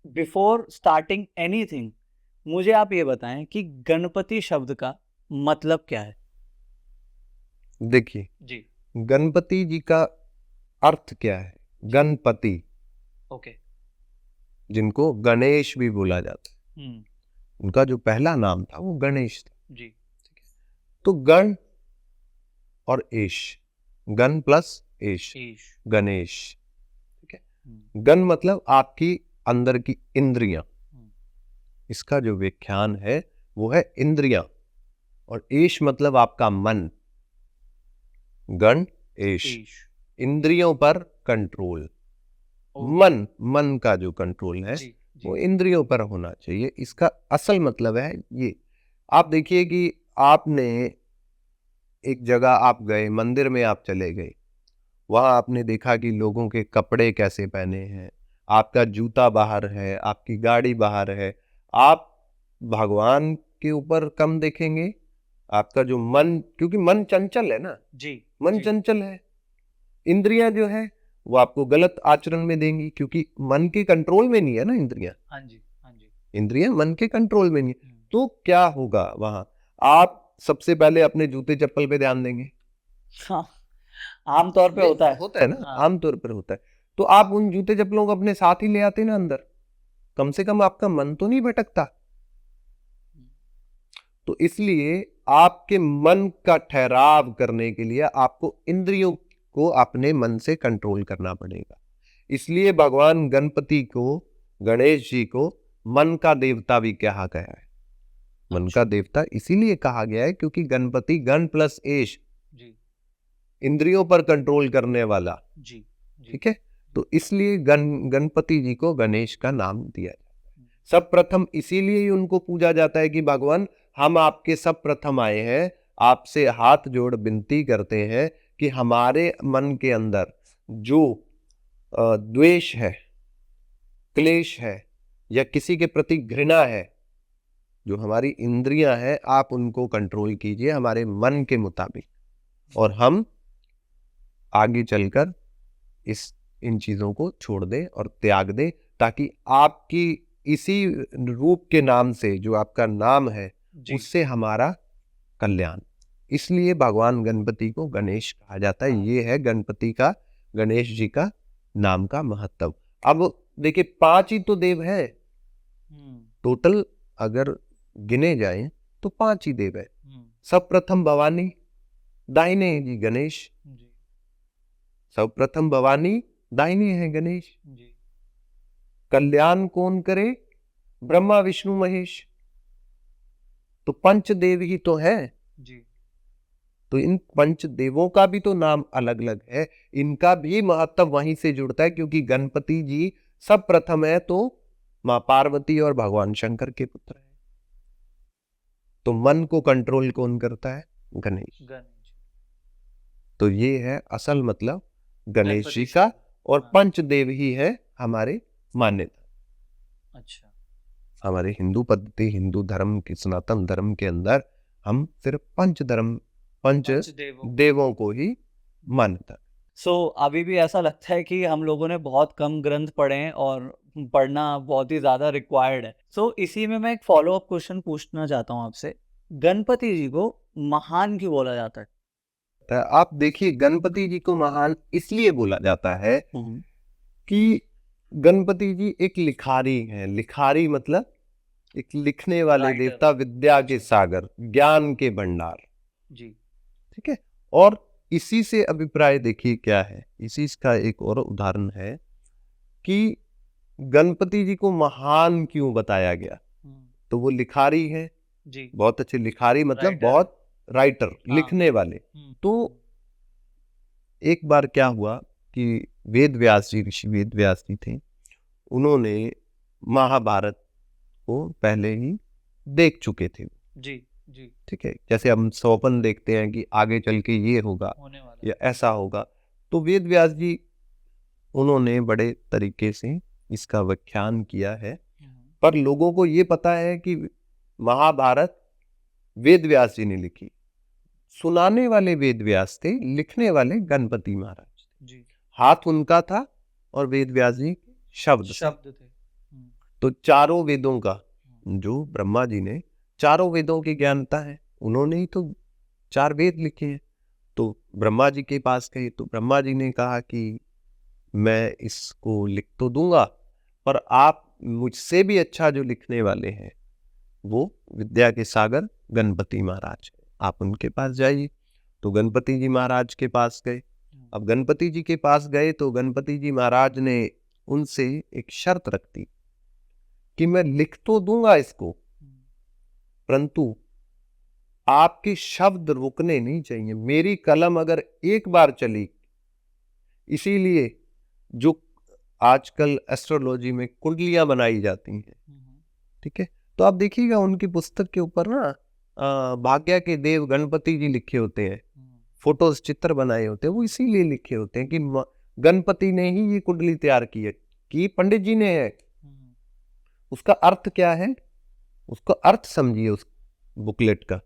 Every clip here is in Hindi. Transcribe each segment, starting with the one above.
बिफोर स्टार्टिंग एनीथिंग मुझे आप ये बताएं कि गणपति शब्द का मतलब क्या है। देखिए, जी। गणपति जी का अर्थ क्या है? गणपति, ओके। जिनको गणेश भी बोला जाता है, हम्म। उनका जो पहला नाम था वो गणेश था। जी। तो गण और एश, गण प्लस एश, ईश। गणेश। ठीक हम्म। है। गण मतलब आपकी अंदर की इंद्रियां, हम्म। इसका जो व्याख्यान है वो है इंद्रियां। और एश मतलब आपका मन। गण एश, ईश। इंद्रियों पर कंट्रोल। ओके। मन, मन का जो कंट्रोल है जी। वो जी। इंद्रियों पर होना चाहिए। इसका असल मतलब है ये। आप देखिए कि आपने एक जगह आप गए, मंदिर में आप चले गए, वहां आपने देखा कि लोगों के कपड़े कैसे पहने हैं, आपका जूता बाहर है, आपकी गाड़ी बाहर है। आप भगवान के ऊपर कम देखेंगे, आपका जो मन, क्योंकि मन चंचल है ना, जी। मन जी। चंचल है। इंद्रियां जो है वो आपको गलत आचरण में देंगी, क्योंकि मन के कंट्रोल में नहीं है ना इंद्रियां। हाँ जी। हाँ जी। इंद्रियां मन के कंट्रोल में नहीं है। हम्म। तो क्या होगा वहां? आप सबसे पहले अपने जूते चप्पल पे ध्यान देंगे। हाँ, आमतौर पे नहीं, होता है। होता है ना, हाँ। आमतौर पर होता है। तो आप उन जूते चप्पलों को अपने साथ ही ले आते ना अंदर, कम से कम आपका मन तो नहीं भटकता। हम्म। तो इसलिए आपके मन का ठहराव करने के लिए आपको इंद्रियों को अपने मन से कंट्रोल करना पड़ेगा। इसलिए भगवान गणपति को, गणेश जी को मन का देवता भी कहा गया है। मन का अच्छा। देवता इसीलिए कहा गया है क्योंकि गणपति, गण प्लस एश, जी। इंद्रियों पर कंट्रोल करने वाला। जी। जी। ठीक है। तो इसलिए गणपति जी को गणेश का नाम दिया जाता है। हम्म। सब प्रथम इसीलिए ही उनको पूजा जाता है कि भगवान, हम आपके सब प्रथम आए हैं, आपसे हाथ जोड़ विनती करते हैं कि हमारे मन के अंदर जो द्वेष है, क्लेश है, या किसी के प्रति घृणा है, जो हमारी इंद्रियां हैं, आप उनको कंट्रोल कीजिए हमारे मन के मुताबिक, और हम आगे चलकर इस इन चीजों को छोड़ दें और त्याग दें, ताकि आपकी इसी रूप के नाम से, जो आपका नाम है, जी। उससे हमारा कल्याण। इसलिए भगवान गणपति को गणेश कहा जाता है। हाँ। ये है गणपति का, गणेश जी का नाम का महत्व। अब देखिए, 5 ही तो देव है हम्म। टोटल, अगर गिने जाएं तो 5 ही देव है। हम्म। सब प्रथम भवानी, दाहिने हैं जी गणेश। जी। सब प्रथम भवानी, दाहिने हैं गणेश। जी। कल्याण कौन करे? ब्रह्मा विष्णु महेश। तो पंचदेव ही तो है। जी। तो इन पंचदेवों का भी तो नाम अलग अलग है, इनका भी महत्व वहीं से जुड़ता है, क्योंकि गणपति जी सब प्रथम है तो मां पार्वती और भगवान शंकर के पुत्र है। तो मन को कंट्रोल कौन करता है? गणेश। गणेश। तो ये है असल मतलब गणेश जी गणपति का। शब्द। और हाँ। पंचदेव ही है हमारे मान्यता। अच्छा। हमारे हिंदू पद्धति, हिंदू धर्म के, सनातन धर्म के अंदर हम सिर्फ पंच धर्म, पंच पंचदेवों को। देवों को ही मानता। अभी भी ऐसा लगता है कि हम लोगों ने बहुत कम ग्रंथ पढ़े हैं और पढ़ना बहुत ही ज्यादा रिक्वायर्ड है। इसी में मैं एक फॉलो अप क्वेश्चन पूछना चाहता हूँ आपसे। गणपति जी को महान क्यों बोला जाता है? आप देखिए, गणपति जी को महान इसलिए बोला जाता है कि गणपति जी एक लिखारी हैं। लिखारी मतलब एक लिखने वाले राइटर। देवता, विद्या के अच्छा। सागर, ज्ञान के भंडार। जी। ठीक है। और इसी से अभिप्राय देखिए क्या है, इसी का एक और उदाहरण है कि गणपति जी को महान क्यों बताया गया। हम्म। तो वो लिखारी है, जी। बहुत अच्छे लिखारी, मतलब राइटर है। बहुत राइटर, हाँ। लिखने वाले। तो हम्म। एक बार क्या हुआ कि वेद व्यास जी, ऋषि वेद व्यास जी थे, उन्होंने महाभारत को पहले ही देख चुके थे। जी। जी। ठीक है। जैसे हम स्वप्न देखते हैं कि आगे चल के ये होगा होने वाला या ऐसा होगा, तो वेद व्यास जी, उन्होंने बड़े तरीके से इसका व्याख्यान किया है। है। पर लोगों को ये पता है कि महाभारत वेद व्यास जी ने लिखी। सुनाने वाले वेद व्यास थे, लिखने वाले गणपति महाराज थे। जी। हाथ उनका था और वेद व्यास जी शब्द थे। शब्द थे। तो चारों वेदों का जो ब्रह्मा जी ने चारों वेदों की ज्ञानता है, उन्होंने ही तो 4 वेद लिखे हैं। तो ब्रह्मा जी के पास गए तो ब्रह्मा जी ने कहा कि मैं इसको लिख तो दूंगा, पर आप मुझसे भी अच्छा जो लिखने वाले हैं वो विद्या के सागर गणपति महाराज हैं, आप उनके पास जाइए। तो गणपति जी महाराज के पास गए। अब गणपति जी के पास गए तो गणपति जी महाराज ने उनसे एक शर्त रख दी कि मैं लिख तो दूंगा इसको, परंतु आपके शब्द रुकने नहीं चाहिए, मेरी कलम अगर एक बार चली। इसीलिए जो आजकल एस्ट्रोलॉजी में कुंडलियां बनाई जाती हैं, ठीक है, तो आप देखिएगा उनकी पुस्तक के ऊपर ना भाग्य के देव गणपति जी लिखे होते हैं, फोटोज चित्र बनाए होते हैं, वो इसीलिए लिखे होते हैं कि गणपति ने ही ये कुंडली तैयार की है, कि पंडित जी ने है। उसका अर्थ क्या है, उसका अर्थ समझिए उस बुकलेट का।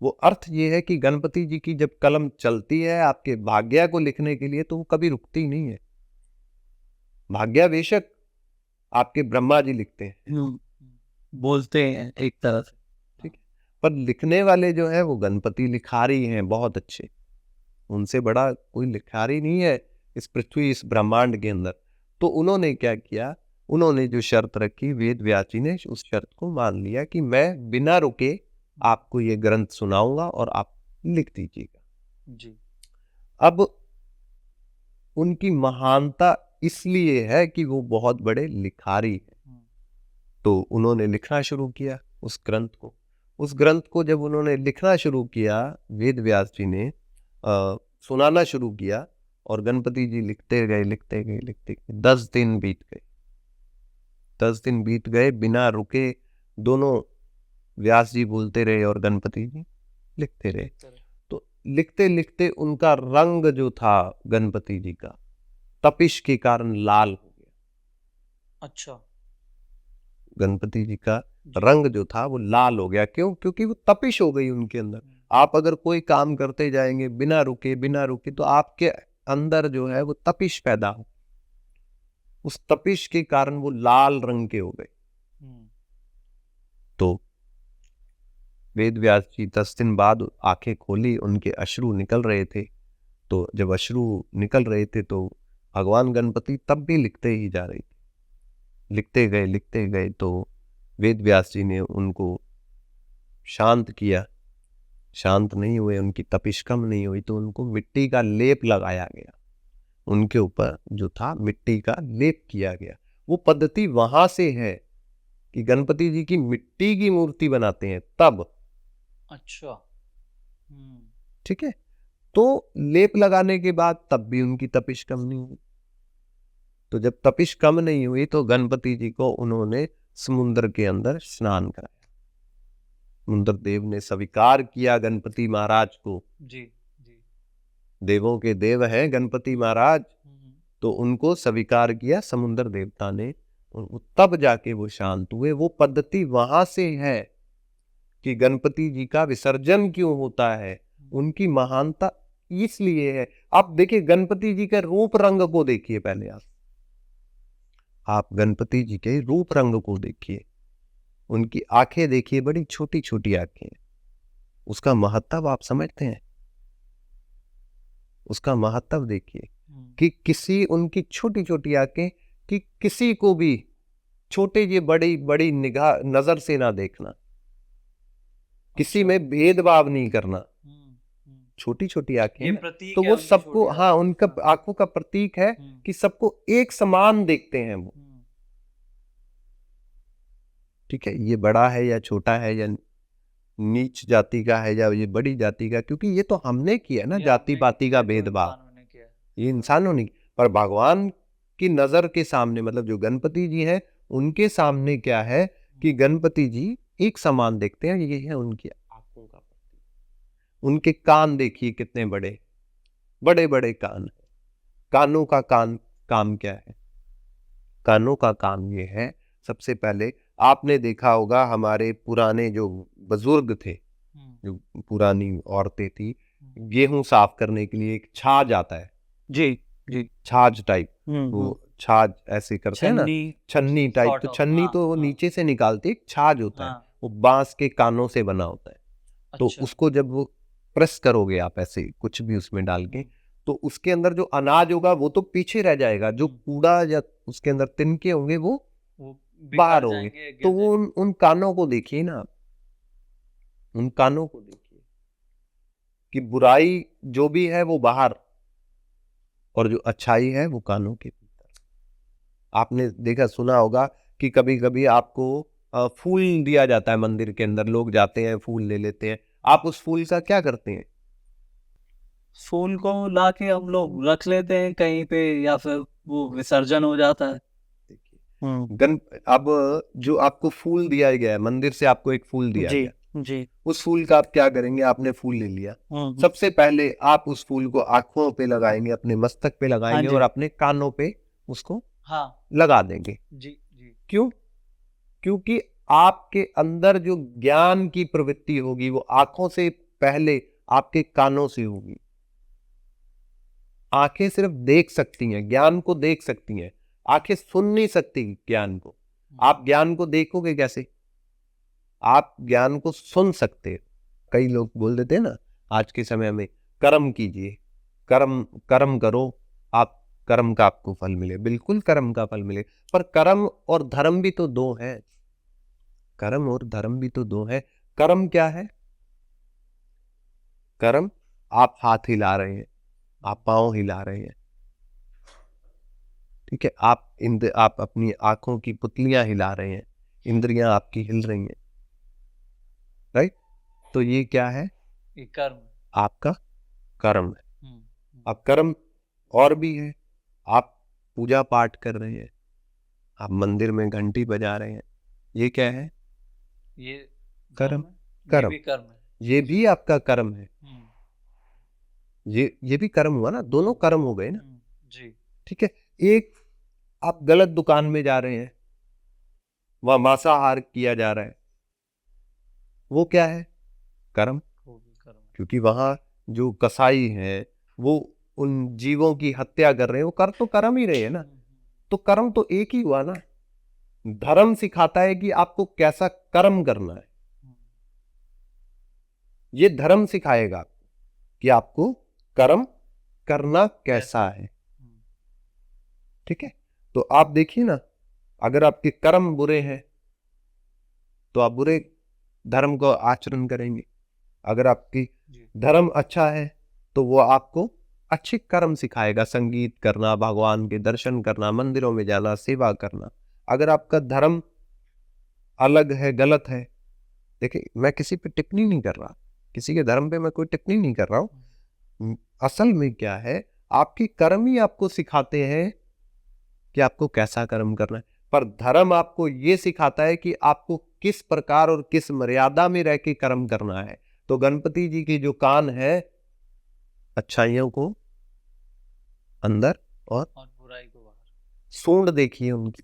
वो अर्थ ये है कि गणपति जी की जब कलम चलती है आपके भाग्य को लिखने के लिए, तो वो कभी रुकती नहीं है। भाग्य बेशक आपके ब्रह्मा जी लिखते हैं, बोलते हैं एक तरह से, ठीक है, पर लिखने वाले जो है वो गणपति लिखारी हैं, बहुत अच्छे। उनसे बड़ा कोई लिखारी नहीं है इस पृथ्वी, इस ब्रह्मांड के अंदर। तो उन्होंने क्या किया, उन्होंने जो शर्त रखी, वेद व्यास जी ने उस शर्त को मान लिया कि मैं बिना रुके आपको ये ग्रंथ सुनाऊंगा और आप लिख दीजिएगा जी। अब उनकी महानता इसलिए है कि वो बहुत बड़े लिखारी हैं। तो उन्होंने लिखना शुरू किया उस ग्रंथ को। उस ग्रंथ को जब उन्होंने लिखना शुरू किया, वेद व्यास जी ने सुनाना शुरू किया, और गणपति जी लिखते गए लिखते गए लिखते गए। 10 दिन बीत गए, 10 दिन बीत गए बिना रुके। दोनों व्यास जी बोलते रहे और गणपति जी लिखते रहे। तो लिखते लिखते उनका रंग जो था गणपति जी का, तपिश के कारण लाल हो गया। अच्छा, गणपति जी का रंग जो था वो लाल हो गया। क्यों? क्योंकि वो तपिश हो गई उनके अंदर। आप अगर कोई काम करते जाएंगे बिना रुके तो आपके अंदर जो है वो तपिश पैदा हो, उस तपिश के कारण वो लाल रंग के हो गए। तो वेद व्यास जी 10 दिन बाद आंखें खोली, उनके अश्रु निकल रहे थे। तो जब अश्रु निकल रहे थे तो भगवान गणपति तब भी लिखते ही जा रहे थे, लिखते गए। तो वेद व्यास जी ने उनको शांत किया, शांत नहीं हुए, उनकी तपिश कम नहीं हुई, तो उनको मिट्टी का लेप लगाया गया। उनके ऊपर जो था मिट्टी का लेप किया गया। वो पद्धति वहां से है कि गणपति जी की मिट्टी की मूर्ति बनाते हैं तब। अच्छा, ठीक है, तो लेप लगाने के बाद तब भी उनकी तपिश कम नहीं हुई। तो जब तपिश कम नहीं हुई तो गणपति जी को उन्होंने समुद्र के अंदर स्नान कराया। समुद्र देव ने स्वीकार किया गणपति महाराज को। जी जी। देवों के देव हैं गणपति महाराज, तो उनको स्वीकार किया समुद्र देवता ने, तब जाके वो शांत हुए। वो पद्धति वहां से है कि गणपति जी का विसर्जन क्यों होता है, उनकी महानता इसलिए है। आप देखिए गणपति जी के रूप रंग को देखिए, पहले आप गणपति जी के रूप रंग को देखिए, उनकी आंखें देखिए, बड़ी छोटी छोटी आंखें। उसका महत्व आप समझते हैं? उसका महत्व देखिए कि किसी उनकी छोटी छोटी आंखें कि किसी को भी छोटे ये बड़ी बड़ी निगाह नजर से ना देखना, किसी में भेदभाव नहीं करना। छोटी छोटी आंखें, तो वो सबको, हाँ, उनका आंखों का प्रतीक है कि सबको एक समान देखते हैं वो। ठीक है, ये बड़ा है या छोटा है, या नीच जाति का है या ये बड़ी जाति का, क्योंकि ये तो हमने किया ना, जाति पाति का भेदभाव, ये इंसानों ने। पर भगवान की नजर के सामने, मतलब जो गणपति जी हैं उनके सामने क्या है कि गणपति जी एक समान देखते हैं। ये है उनकी आंखों का प्रतीक। उनके कान देखिए कितने बड़े बड़े बड़े कान है। कानों का काम क्या है? कानों का काम ये है, सबसे पहले आपने देखा होगा हमारे पुराने जो बुजुर्ग थे, जो पुरानी औरतें थी, गेहूं साफ करने के लिए एक छाछ आता है, जी जी, छाछ टाइप, वो छाछ ऐसे करते हैं ना, छन्नी छन्नी टाइप। सॉर्ट तो ऑफ, छन्नी हाँ तो वो हाँ नीचे से निकालती है, एक छाछ होता है, हाँ। वो बांस के कानों से बना होता है। तो अच्छा। उसको जब वो प्रेस करोगे आप ऐसे कुछ भी उसमें डाल के, हम्म, तो उसके अंदर जो अनाज होगा वो तो पीछे रह जाएगा, जो हम्म, कूड़ा या उसके अंदर तिनके होंगे वो वो बाहर बिखर होंगे। जाएंगे, तो गिर वो जाएंगे। उन कानों को देखिए ना आप, उन कानों को देखिए कि बुराई जो भी है वो बाहर, और जो अच्छाई है वो कानों के भीतर। आपने देखा सुना होगा कि कभी कभी आपको फूल दिया जाता है मंदिर के अंदर, लोग जाते हैं फूल ले लेते हैं, आप उस फूल का क्या करते हैं? फूल को लाके हम लोग रख लेते हैं कहीं पे, या फिर वो विसर्जन हो जाता है। देखिए, हम्म। गन अब जो आपको फूल दिया गया है, मंदिर से आपको एक फूल दिया जी गया, जी। उस फूल का आप क्या करेंगे? आपने फूल ले लिया, हम्म। सबसे पहले आप उस फूल को आंखों पे लगाएंगे, अपने मस्तक पे हाँ लगाएंगे, और जी। अपने कानों पे उसको हाँ। लगा देंगे। जी जी। क्यों? क्योंकि आपके अंदर जो ज्ञान की प्रवृत्ति होगी वो आंखों से पहले आपके कानों से होगी। आंखें सिर्फ देख सकती हैं, ज्ञान को देख सकती हैं, आंखें सुन नहीं सकती ज्ञान को। आप ज्ञान को देखोगे कैसे? आप ज्ञान को सुन सकते हो। कई लोग बोल देते हैं ना आज के समय में, कर्म कीजिए, कर्म कर्म करो, आप कर्म का आपको फल मिले। बिल्कुल कर्म का फल मिले, पर कर्म और धर्म भी तो दो है। कर्म और धर्म भी तो दो है। कर्म क्या है? कर्म, आप हाथ हिला रहे हैं, आप पांव हिला रहे हैं, ठीक है, आप अपनी आंखों की पुतलियां हिला रहे हैं, इंद्रियां आपकी हिल रही हैं, राइट? तो ये क्या है? ये कर्म। आपका कर्म है। हम्म। अब कर्म और भी है। आप पूजा पाठ कर रहे हैं, आप मंदिर में घंटी बजा रहे हैं, ये क्या है? ये कर्म। धर्म है। ये कर्म, भी कर्म है। ये भी आपका कर्म है। हम्म। ये भी कर्म हुआ ना, दोनों कर्म हो गए ना। जी। ठीक है। एक, आप गलत दुकान में जा रहे हैं, वहां मांसाहार किया जा रहा है, वो क्या है? कर्म। वो भी कर्म है। क्योंकि वहां जो कसाई है वो उन जीवों की हत्या कर रहे हैं, वो कर तो कर्म ही रहे हैं ना। तो कर्म तो एक ही हुआ ना। धर्म सिखाता है कि आपको कैसा कर्म करना है, ये धर्म सिखाएगा आपको कि आपको कर्म करना कैसा है। ठीक है। तो आप देखिए ना, अगर आपके कर्म बुरे हैं तो आप बुरे धर्म को आचरण करेंगे। अगर आपकी जी। धर्म अच्छा है तो वो आपको अच्छे कर्म सिखाएगा, संगीत करना, भगवान के दर्शन करना, मंदिरों में जाना, सेवा करना। अगर आपका धर्म अलग है, गलत है, देखिए मैं किसी पे टिप्पणी नहीं कर रहा, किसी के धर्म पे मैं कोई टिप्पणी नहीं कर रहा हूं। असल में क्या है, आपकी कर्म ही आपको सिखाते हैं कि आपको कैसा कर्म करना है। पर धर्म आपको यह सिखाता है कि आपको किस प्रकार और किस मर्यादा में रह के कर्म करना है। तो गणपति जी की जो कान है, अच्छाइयों को अंदर और बुराई को बाहर। सूंड देखिए उनकी,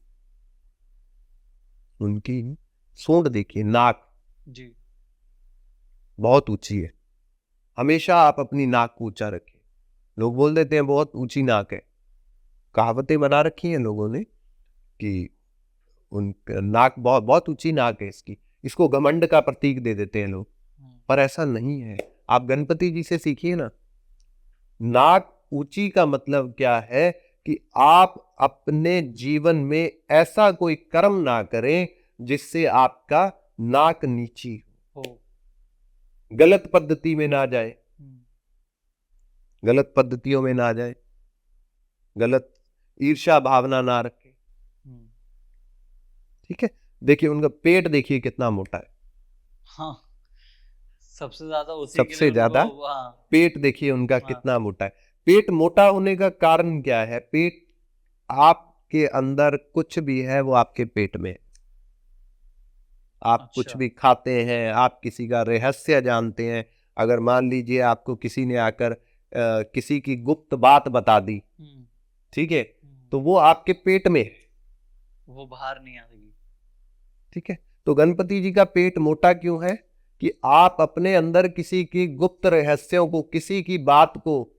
उनकी सूंड देखिए, नाक जी। बहुत ऊंची है। हमेशा आप अपनी नाक को ऊंचा रखिए। लोग बोल देते हैं बहुत ऊंची नाक है, कहावतें बना रखी हैं लोगों ने कि उन नाक बहुत बहुत ऊंची नाक है इसकी, इसको घमंड का प्रतीक दे देते हैं लोग। पर ऐसा नहीं है। आप गणपति जी से सीखिए ना। नाक ऊंची का मतलब क्या है कि आप अपने जीवन में ऐसा कोई कर्म ना करें जिससे आपका नाक नीची हो, गलत पद्धति में ना जाए, गलत पद्धतियों में ना जाए, गलत ईर्ष्या भावना ना रखे। ठीक है। देखिए उनका पेट देखिए कितना मोटा है। हाँ, सबसे ज्यादा उसी के लिए सबसे ज्यादा उनको, हाँ, पेट देखिए उनका हाँ, कितना मोटा है। पेट मोटा होने का कारण क्या है? पेट, आपके अंदर कुछ भी है वो आपके पेट में है। आप कुछ अच्छा। भी खाते हैं, आप किसी का रहस्य जानते हैं। अगर मान लीजिए आपको किसी ने आकर किसी की गुप्त बात बता दी, ठीक है, तो वो आपके पेट में है, वो बाहर नहीं आएगी। ठीक है। तो गणपति जी का पेट मोटा क्यों है? कि आप अपने अंदर किसी की गुप्त रहस्यों को, किसी की बात को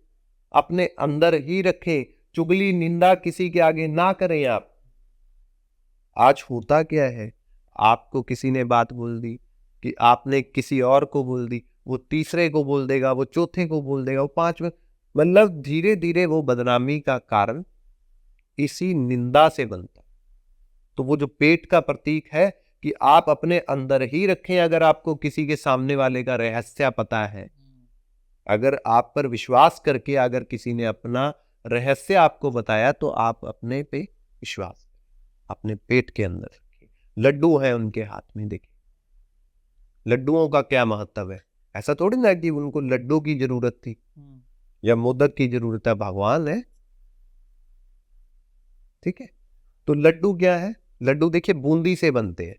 अपने अंदर ही रखें, चुगली निंदा किसी के आगे ना करें आप। आज होता क्या है, आपको किसी ने बात बोल दी कि आपने किसी और को बोल दी, वो तीसरे को बोल देगा, वो चौथे को बोल देगा, वो पांचवें, मतलब धीरे धीरे वो बदनामी का कारण इसी निंदा से बनता है। तो वो जो पेट का प्रतीक है कि आप अपने अंदर ही रखें। अगर आपको किसी के सामने वाले का रहस्य पता है, अगर आप पर विश्वास करके अगर किसी ने अपना रहस्य आपको बताया, तो आप अपने पे विश्वास अपने पेट के अंदर रखिए। लड्डू है उनके हाथ में, देखिए लड्डुओं का क्या महत्व है। ऐसा थोड़ी ना कि उनको लड्डू की जरूरत थी या मोदक की जरूरत है, भगवान है, ठीक है। तो लड्डू क्या है, लड्डू देखिए बूंदी से बनते हैं,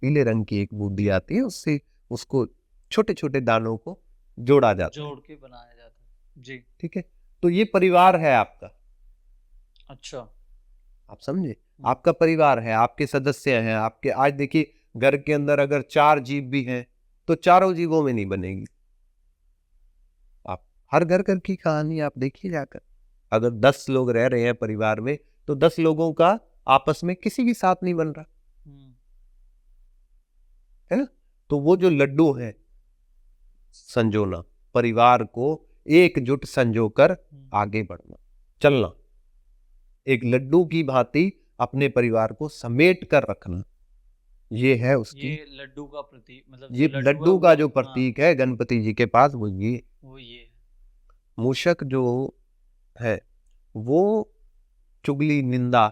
पीले रंग की एक बूंदी आती है, उससे उसको छोटे छोटे दानों को जोड़ा जाता है, जोड़ के बनाया जाता है जी। ठीक है। तो ये परिवार है आपका, अच्छा। आप समझे, आपका परिवार है, आपके सदस्य हैं आपके। आज देखिए घर के अंदर अगर 4 जीव भी हैं, तो चारों जीवों में नहीं बनेगी। आप हर घर घर की कहानी आप देखिए जाकर, अगर 10 लोग रह रहे हैं परिवार में, तो 10 लोगों का आपस में किसी के साथ नहीं बन रहा, है ना। तो वो जो लड्डू है संजोना, परिवार को एकजुट संजोकर आगे बढ़ना, चलना, एक लड्डू की भांति अपने परिवार को समेट कर रखना, ये है उसकी, ये लड्डू का प्रतीक, मतलब ये जो लड्डू का जो हाँ, प्रतीक है गणपति जी के पास, वो ये है। मूषक जो है वो चुगली निंदा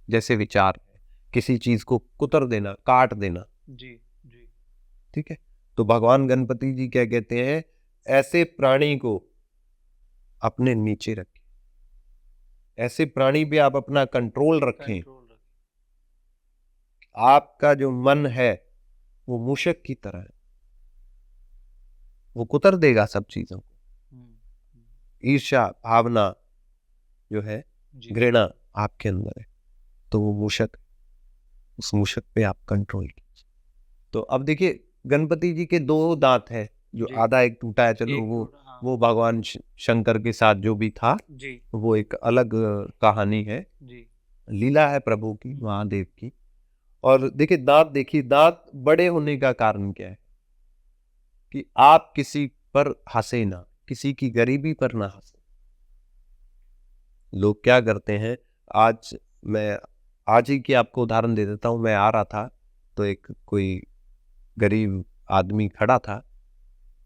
जैसे विचार है, किसी चीज को कुतर देना, काट देना, जी जी। ठीक है। तो भगवान गणपति जी क्या कहते हैं, ऐसे प्राणी को अपने नीचे रखें, ऐसे प्राणी पे आप अपना कंट्रोल रखें। आपका जो मन है वो मूषक की तरह है, वो कुतर देगा सब चीजों को। ईर्ष्या भावना जो है, घृणा आपके अंदर है, तो वो मूषक, उस मूषक पे आप कंट्रोल कीजिए। तो अब देखिए गणपति जी के 2 दांत हैं, जो आधा एक टूटा है, चलो वो भगवान शंकर के साथ जो भी था जी, वो एक अलग कहानी है जी। लीला है प्रभु की, महादेव की। और देखिए दांत, देखिए दांत बड़े होने का कारण क्या है कि आप किसी पर हंसे ना, किसी की गरीबी पर ना हंसे। लोग क्या करते हैं, मैं आज ही की आपको उदाहरण दे देता हूं। मैं आ रहा था तो एक कोई गरीब आदमी खड़ा था,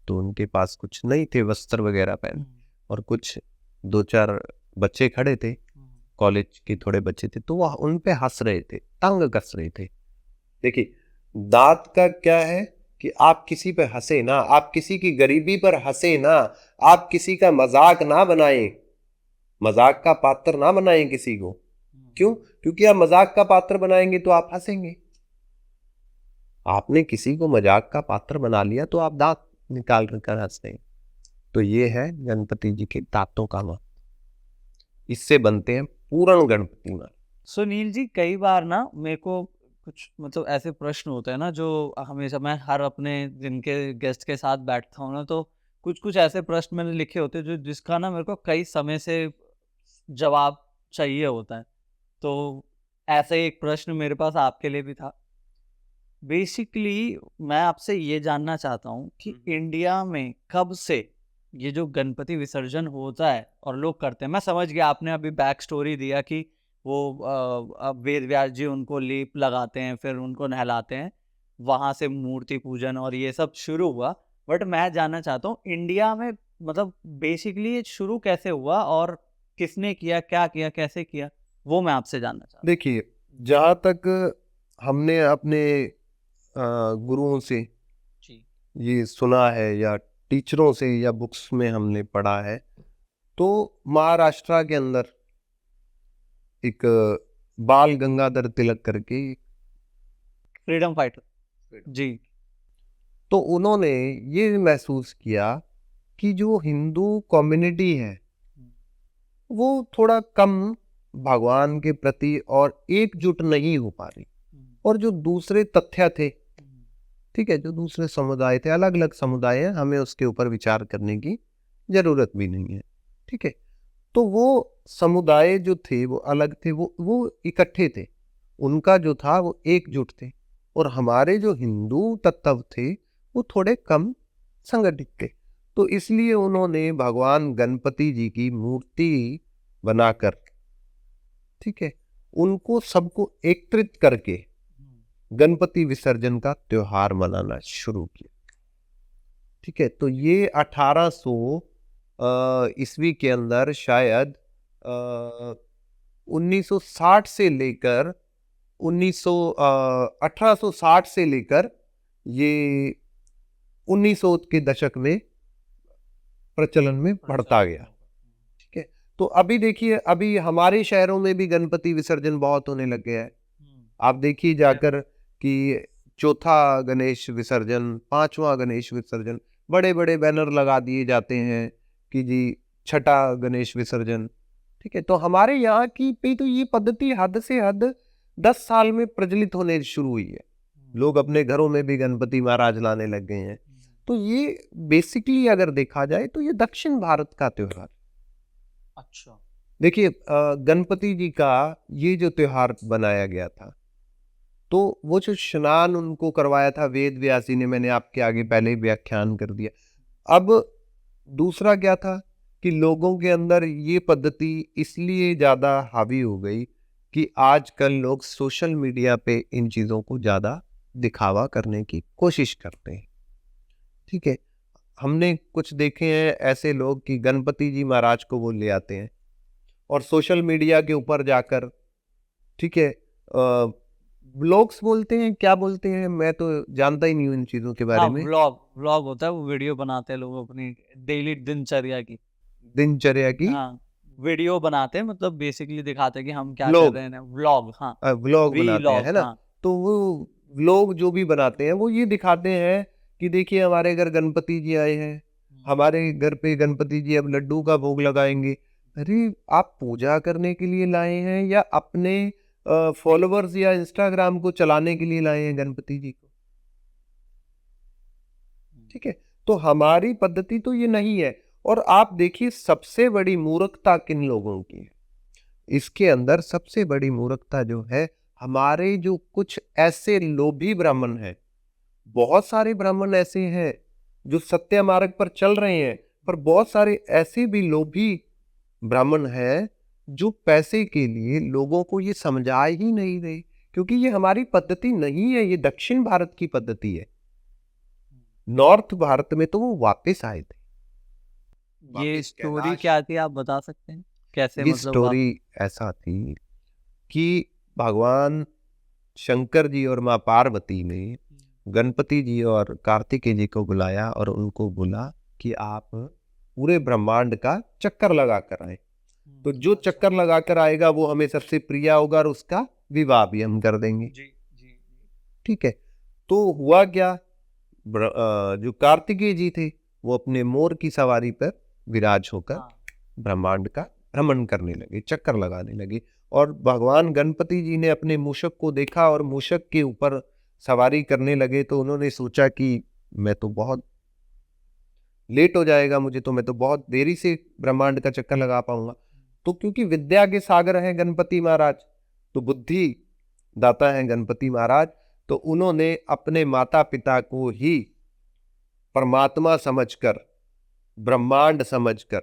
तो उनके पास कुछ नहीं थे वस्त्र वगैरह पहन, और कुछ 2-4 बच्चे खड़े थे, कॉलेज के थोड़े बच्चे थे, तो वह उन पे हंस रहे थे, तंग कस रहे थे। देखिए दांत का क्या है कि आप किसी पे हंसे ना, आप किसी की गरीबी पर हंसे ना, आप किसी का मजाक ना बनाएं, मजाक का पात्र ना बनाएं किसी को। क्यों? क्योंकि आप मजाक का पात्र बनाएंगे तो आप हंसेंगे। आपने किसी को मजाक का पात्र बना लिया तो आप दांत निकाल कर हंस रहे हैं। तो ये है गणपति जी के दांतों का महत्व, इससे बनते हैं पूर्ण गणपति महाराज। सुनील जी, कई बार ना मेरे को कुछ मतलब ऐसे प्रश्न होते हैं ना, जो हमेशा मैं हर अपने जिनके गेस्ट के साथ बैठता हूँ ना, तो कुछ कुछ ऐसे प्रश्न मैंने लिखे होते हैं जो जिसका ना मेरे को कई समय से जवाब चाहिए होता है। तो ऐसे एक प्रश्न मेरे पास आपके लिए भी था। बेसिकली मैं आपसे ये जानना चाहता हूँ कि इंडिया में कब से ये जो गणपति विसर्जन होता है और लोग करते हैं, मैं समझ गया, आपने अभी बैक स्टोरी दिया कि वो वेद व्यास जी उनको लेप लगाते हैं, फिर उनको नहलाते हैं, वहां से मूर्ति पूजन और ये सब शुरू हुआ। बट मैं जानना चाहता हूँ इंडिया में मतलब बेसिकली ये शुरू कैसे हुआ और किसने किया, क्या किया, कैसे किया, वो मैं आपसे जानना चाहता हूँ। देखिए जहां तक हमने अपने गुरुओं से जी ये सुना है या टीचरों से या बुक्स में हमने पढ़ा है, तो महाराष्ट्र के अंदर एक बाल गंगाधर तिलक करके, फ्रीडम फाइटर जी। तो उन्होंने ये महसूस किया कि जो हिंदू कम्युनिटी है वो थोड़ा कम भगवान के प्रति और एकजुट नहीं हो पा रही, और जो दूसरे तथ्य थे, ठीक है, जो दूसरे समुदाय थे, अलग अलग समुदाय है, हमें उसके ऊपर विचार करने की जरूरत भी नहीं है, ठीक है। तो वो समुदाय जो थे वो अलग थे, वो इकट्ठे थे, उनका जो था वो एकजुट थे। और हमारे जो हिंदू तत्व थे वो थोड़े कम संगठित थे। तो इसलिए उन्होंने भगवान गणपति जी की मूर्ति बनाकर, ठीक है, उनको सबको एकत्रित करके गणपति विसर्जन का त्योहार मनाना शुरू किया। ठीक है, तो ये 1800 ईस्वी के अंदर शायद 1960 से लेकर 1860 से लेकर ये 1900 के दशक में प्रचलन में बढ़ता गया। ठीक है, तो अभी देखिए, अभी हमारे शहरों में भी गणपति विसर्जन बहुत होने लग गया है। आप देखिए जाकर कि चौथा गणेश विसर्जन, पांचवा गणेश विसर्जन, बड़े बड़े बैनर लगा दिए जाते हैं कि जी छठा गणेश विसर्जन। ठीक है, तो हमारे यहाँ की पे तो ये पद्धति हद से हद 10 साल में प्रचलित होने शुरू हुई है। लोग अपने घरों में भी गणपति महाराज लाने लग गए हैं। तो ये बेसिकली अगर देखा जाए तो ये दक्षिण भारत का त्योहार। अच्छा, देखिए गणपति जी का ये जो त्योहार बनाया गया था, तो वो जो स्नान उनको करवाया था वेद व्यासी ने, मैंने आपके आगे पहले ही व्याख्यान कर दिया। अब दूसरा क्या था कि लोगों के अंदर ये पद्धति इसलिए ज्यादा हावी हो गई कि आजकल लोग सोशल मीडिया पे इन चीजों को ज्यादा दिखावा करने की कोशिश करते हैं। ठीक है, हमने कुछ देखे हैं ऐसे लोग कि गणपति जी महाराज को वो ले आते हैं और सोशल मीडिया के ऊपर जाकर, ठीक है, व्लॉग्स बोलते हैं, क्या बोलते हैं, मैं तो जानता ही नहीं हूँ इन चीजों के बारे हाँ, में। व्लॉग होता है, वो वीडियो बनाते हैं लोग अपनी डेली दिनचर्या की। दिनचर्या की हाँ, वीडियो बनाते हैं, मतलब बेसिकली दिखाते हैं कि हम क्या कर व्लॉग, रहे हैं। व्लॉग, हाँ, व्लॉग बनाते हैं, वीलॉग, है ना। हाँ। तो वो व्लॉग जो भी बनाते हैं वो ये दिखाते हैं कि देखिए हमारे घर गणपति जी आए हैं, हमारे घर पे गणपति जी अब लड्डू का भोग लगाएंगे। अरे आप पूजा करने के लिए लाए हैं या अपने फॉलोअर्स या इंस्टाग्राम को चलाने के लिए लाए हैं गणपति जी को? ठीक है, तो हमारी पद्धति तो ये नहीं है। और आप देखिए सबसे बड़ी मूर्खता किन लोगों की है इसके अंदर, सबसे बड़ी मूर्खता जो है, हमारे जो कुछ ऐसे लोभी ब्राह्मण हैं, बहुत सारे ब्राह्मण ऐसे हैं जो सत्य मार्ग पर चल रहे हैं, पर बहुत सारे ऐसे भी लोभी ब्राह्मण हैं जो पैसे के लिए लोगों को ये समझा ही नहीं रहे, क्योंकि ये हमारी पद्धति नहीं है, ये दक्षिण भारत की पद्धति है। नॉर्थ भारत में तो वो वापस आए थे, ये वापस स्टोरी कैलाश। क्या थी, आप बता सकते हैं कैसे, ये मतलब स्टोरी ऐसा थी कि भगवान शंकर जी और माँ पार्वती ने गणपति जी और कार्तिकेय जी को बुलाया और उनको बोला कि आप पूरे ब्रह्मांड का चक्कर लगा कर आए। तो जो चक्कर लगा कर आएगा वो हमें सबसे प्रिय होगा और उसका विवाह भी हम कर देंगे। जी जी। ठीक है, तो हुआ क्या, जो कार्तिकेय जी थे वो अपने मोर की सवारी पर विराज होकर हाँ, ब्रह्मांड का भ्रमण करने लगे, चक्कर लगाने लगे। और भगवान गणपति जी ने अपने मूषक को देखा और मूषक के ऊपर सवारी करने लगे। तो उन्होंने सोचा कि मैं तो बहुत लेट हो जाएगा मुझे, तो मैं तो बहुत देरी से ब्रह्मांड का चक्कर लगा पाऊंगा। तो क्योंकि विद्या के सागर हैं गणपति महाराज, तो बुद्धि दाता हैं गणपति महाराज, तो उन्होंने अपने माता पिता को ही परमात्मा समझकर, ब्रह्मांड समझकर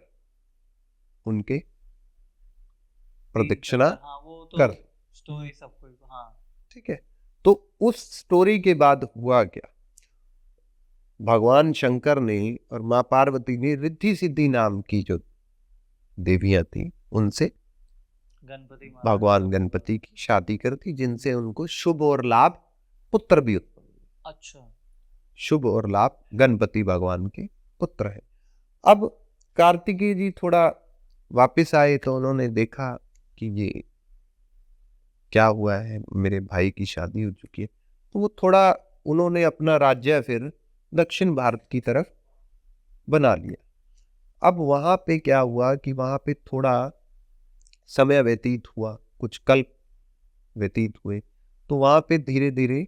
उनके प्रदक्षिणा हाँ, वो तो कर। स्टोरी सबको, हाँ। ठीक है, तो उस स्टोरी के बाद हुआ क्या, भगवान शंकर ने और माँ पार्वती ने रिद्धि सिद्धि नाम की जो देवियां थी उनसे गणपति महाराज भगवान गणपति की शादी कर दी, जिनसे उनको शुभ और लाभ पुत्र भी उत्पन्न हुए। अच्छा, शुभ और लाभ गणपति भगवान के पुत्र है। अब कार्तिकेय जी थोड़ा वापस आए तो उन्होंने देखा कि ये क्या हुआ है, मेरे भाई की शादी हो चुकी है। तो वो थोड़ा, उन्होंने अपना राज्य फिर दक्षिण भारत की तरफ बना लिया। अब वहां पे क्या हुआ कि वहां पे थोड़ा समय व्यतीत हुआ, कुछ कल्प व्यतीत हुए, तो वहां पे धीरे धीरे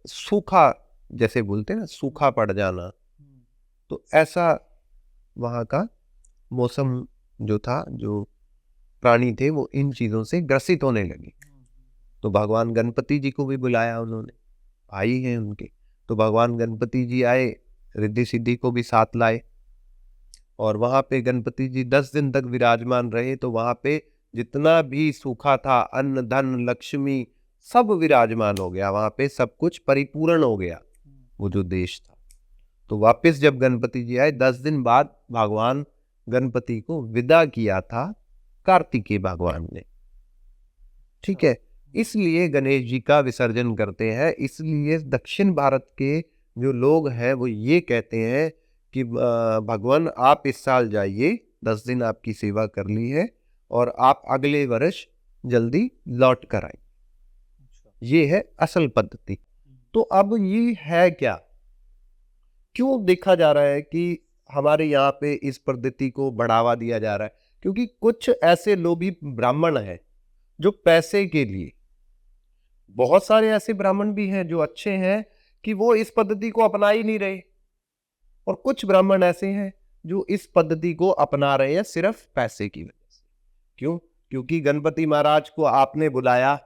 सूखा, जैसे बोलते हैं ना, सूखा पड़ जाना, तो ऐसा वहां का मौसम जो था, जो प्राणी थे वो इन चीजों से ग्रसित होने लगे। तो भगवान गणपति जी को भी बुलाया उन्होंने, भाई हैं उनके। तो भगवान गणपति जी आए, रिद्धि सिद्धि को भी साथ लाए और वहां पे गणपति जी 10 दिन तक विराजमान रहे। तो वहां पे जितना भी सूखा था, अन्न धन लक्ष्मी सब विराजमान हो गया, वहां पे सब कुछ परिपूर्ण हो गया वो जो देश था। तो वापस जब गणपति जी आए 10 दिन बाद भगवान गणपति को विदा किया था कार्तिकेय भगवान ने, ठीक है। इसलिए गणेश जी का विसर्जन करते हैं। इसलिए दक्षिण भारत के जो लोग हैं वो ये कहते हैं कि भगवान आप इस साल जाइए, 10 दिन आपकी सेवा कर ली है और आप अगले वर्ष जल्दी लौट कर आए। ये है असल पद्धति। तो अब ये है क्या, क्यों देखा जा रहा है कि हमारे यहाँ पे इस पद्धति को बढ़ावा दिया जा रहा है? क्योंकि कुछ ऐसे लोभी ब्राह्मण हैं जो पैसे के लिए, बहुत सारे ऐसे ब्राह्मण भी हैं जो अच्छे हैं कि वो इस पद्धति को अपना ही नहीं रहे, और कुछ ब्राह्मण ऐसे हैं जो इस पद्धति को अपना रहे हैं सिर्फ पैसे की वजह से। क्यों? क्योंकि गणपति महाराज को आपने बुलाया,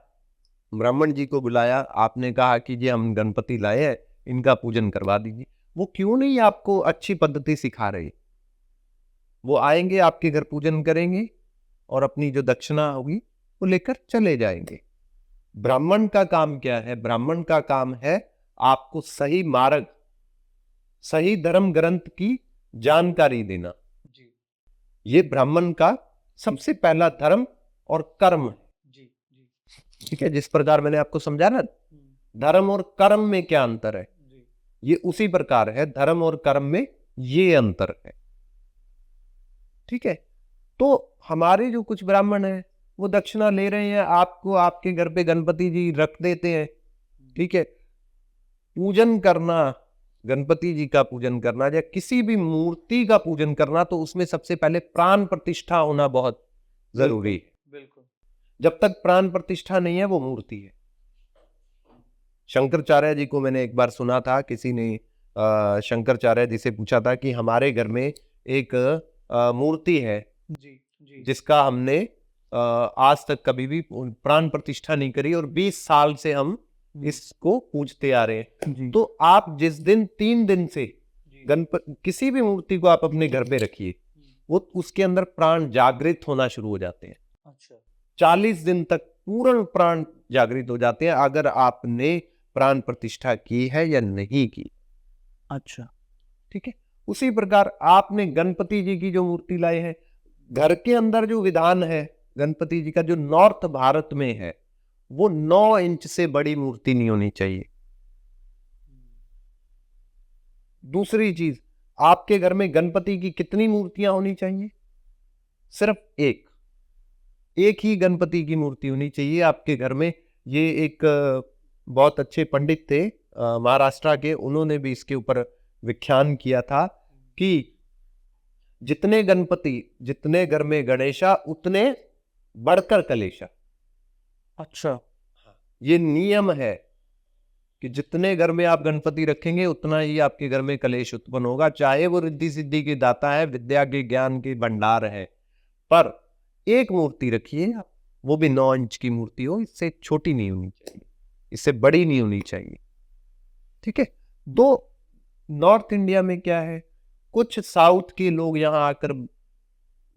ब्राह्मण जी को बुलाया, आपने कहा कि जी हम गणपति लाए हैं, इनका पूजन करवा दीजिए। वो क्यों नहीं आपको अच्छी पद्धति सिखा रहे? वो आएंगे आपके घर, पूजन करेंगे और अपनी जो दक्षिणा होगी वो लेकर चले जाएंगे। ब्राह्मण का काम क्या है? ब्राह्मण का काम है आपको सही मार्ग, सही धर्म ग्रंथ की जानकारी देना। जी ये ब्राह्मण का सबसे पहला धर्म और कर्म है। जी जी ठीक है, जिस प्रकार मैंने आपको समझा ना धर्म और कर्म में क्या अंतर है, जी ये उसी प्रकार है, धर्म और कर्म में ये अंतर है। ठीक है, तो हमारे जो कुछ ब्राह्मण हैं वो दक्षिणा ले रहे हैं, आपको आपके घर पे गणपति जी रख देते हैं। ठीक है, पूजन करना, गणपति जी का पूजन करना या किसी भी मूर्ति का पूजन करना, तो उसमें सबसे पहले प्राण प्रतिष्ठा होना बहुत जरूरी है। बिल्कुल। जब तक प्राण प्रतिष्ठा नहीं है वो मूर्ति है। शंकराचार्य जी को मैंने एक बार सुना था, किसी ने शंकराचार्य जी से पूछा था कि हमारे घर में एक मूर्ति है जी जी जिसका हमने आज तक कभी भी प्राण प्रतिष्ठा नहीं करी और 20 साल से हम इसको पूजते आ रहे हैं। जी तो आप जिस दिन 3 दिन से गणपति किसी भी मूर्ति को आप अपने घर पे रखिए, वो उसके अंदर प्राण जागृत होना शुरू हो जाते हैं। अच्छा 40 दिन तक पूर्ण प्राण जागृत हो जाते हैं अगर आपने प्राण प्रतिष्ठा की है या नहीं की। अच्छा ठीक है, उसी प्रकार आपने गणपति जी की जो मूर्ति लाई है, घर के अंदर जो विधान है गणपति जी का, जो नॉर्थ भारत में है, वो 9 इंच से बड़ी मूर्ति नहीं होनी चाहिए। दूसरी चीज, आपके घर में गणपति की कितनी मूर्तियां होनी चाहिए? सिर्फ एक ही गणपति की मूर्ति होनी चाहिए आपके घर में। ये एक बहुत अच्छे पंडित थे महाराष्ट्र के, उन्होंने भी इसके ऊपर व्याख्यान किया था कि जितने गणपति, जितने घर में गणेशा, उतने बढ़कर कलेशा। अच्छा ये नियम है कि जितने घर में आप गणपति रखेंगे उतना ही आपके घर में कलेश उत्पन्न होगा, चाहे वो रिद्धि सिद्धि के दाता है, विद्या के ज्ञान के भंडार है। पर एक मूर्ति रखिए, वो भी 9 इंच की मूर्ति हो, इससे छोटी नहीं होनी चाहिए, इससे बड़ी नहीं होनी चाहिए। ठीक है, तो नॉर्थ इंडिया में क्या है, कुछ साउथ के लोग यहाँ आकर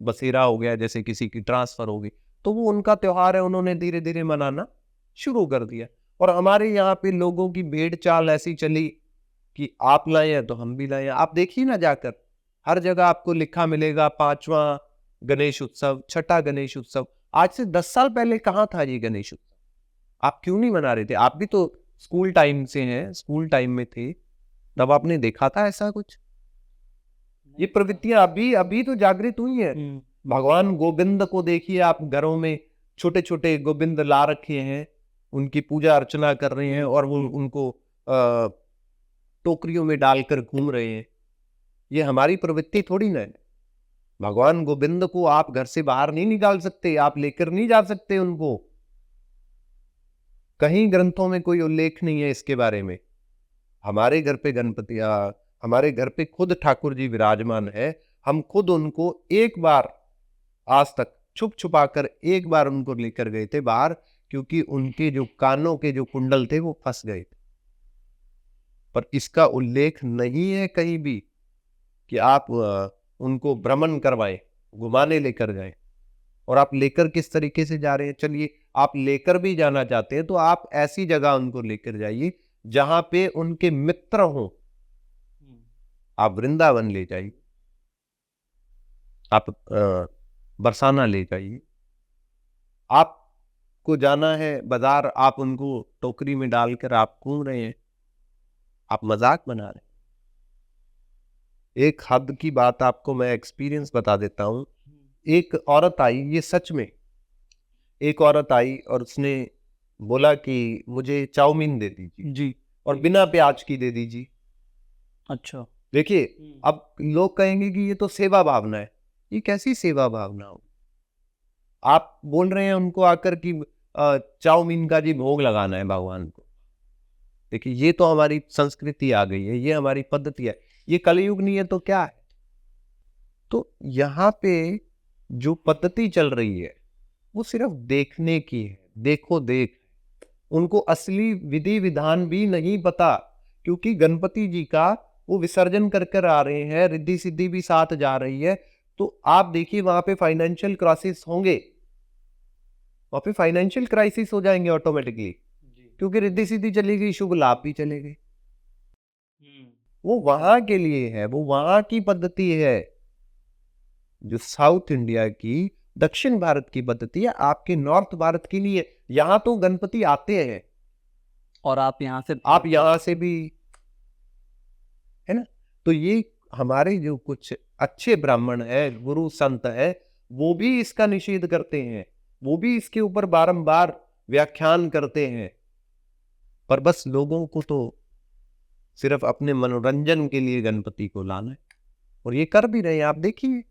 बसेरा हो गया, जैसे किसी की ट्रांसफर हो गई, तो वो उनका त्योहार है, उन्होंने धीरे धीरे मनाना शुरू कर दिया। और हमारे यहाँ पे लोगों की भेड़ चाल ऐसी चली कि आप लाए हैं तो हम भी लाए हैं। आप देखिए ना जाकर, हर जगह आपको लिखा मिलेगा 5वां गणेश उत्सव, 6ठा गणेश उत्सव। आज से 10 साल पहले कहाँ था ये गणेश उत्सव? आप क्यों नहीं मना रहे थे? आप भी तो स्कूल टाइम से हैं, स्कूल टाइम में थे, तब आपने देखा था ऐसा कुछ? ये प्रवृत्तियां अभी अभी तो जागृत हुई हैं। भगवान गोविंद को देखिए, आप घरों में छोटे छोटे गोविंद ला रखे हैं, उनकी पूजा अर्चना कर रहे हैं और वो उनको टोकरियों में डालकर घूम रहे हैं। ये हमारी प्रवृत्ति थोड़ी ना है। भगवान गोविंद को आप घर से बाहर नहीं निकाल सकते, आप लेकर नहीं जा सकते उनको। कहीं ग्रंथों में कोई उल्लेख नहीं है इसके बारे में। हमारे घर पे गणपति, हमारे घर पे खुद ठाकुर जी विराजमान है, हम खुद उनको एक बार आज तक छुप छुपा कर एक बार उनको लेकर गए थे बाहर, क्योंकि उनके जो कानों के जो कुंडल थे वो फंस गए थे। पर इसका उल्लेख नहीं है कहीं भी कि आप उनको भ्रमण करवाएं, घुमाने लेकर जाएं। और आप लेकर किस तरीके से जा रहे हैं? चलिए, आप लेकर भी जाना चाहते हैं तो आप ऐसी जगह उनको लेकर जाइए जहां पे उनके मित्र हों। आप वृंदावन ले जाइए, आप बरसाना ले जाइए। आपको जाना है बाजार, आप उनको टोकरी में डालकर आप घूम रहे हैं, आप मजाक बना रहे हैं। एक हद की बात आपको मैं एक्सपीरियंस बता देता हूं। एक औरत आई, ये सच में, एक औरत आई और उसने बोला कि मुझे चाउमीन दे दीजिए जी। और बिना प्याज की दे दीजिए। अच्छा। देखिए, अब लोग कहेंगे कि ये तो सेवा भावना है। ये कैसी सेवा भावना हो? आप बोल रहे हैं उनको आकर कि चाउमीन का जी भोग लगाना है भगवान को। देखिए, ये तो हमारी संस्कृति आ गई है, ये हमारी पद्धति है। ये कलयुग नहीं है तो क्या है? तो यहाँ पे जो पद्धति चल रही है वो सिर्फ देखने की है, देखो देख। उनको असली विधि विधान भी नहीं पता, क्योंकि गणपति जी का वो विसर्जन कर कर आ रहे हैं, रिद्धि सिद्धि भी साथ जा रही है। तो आप देखिए, वहां पे फाइनेंशियल क्राइसिस होंगे, वहां पे फाइनेंशियल क्राइसिस हो जाएंगे ऑटोमेटिकली, क्योंकि रिद्धि सिद्धि चली गई, शुभ लाभ भी चले गए। वो वहां के लिए है, वो वहां की पद्धति है। जो साउथ इंडिया की, दक्षिण भारत की पद्धति है, आपके नॉर्थ भारत की नहीं है। यहां तो गणपति आते हैं और आप यहाँ से भी, है ना? तो ये हमारे जो कुछ अच्छे ब्राह्मण है, गुरु संत है, वो भी इसका निषेध करते हैं, वो भी इसके ऊपर बारंबार व्याख्यान करते हैं। पर बस लोगों को तो सिर्फ अपने मनोरंजन के लिए गणपति को लाना है, और ये कर भी रहे हैं। आप देखिए,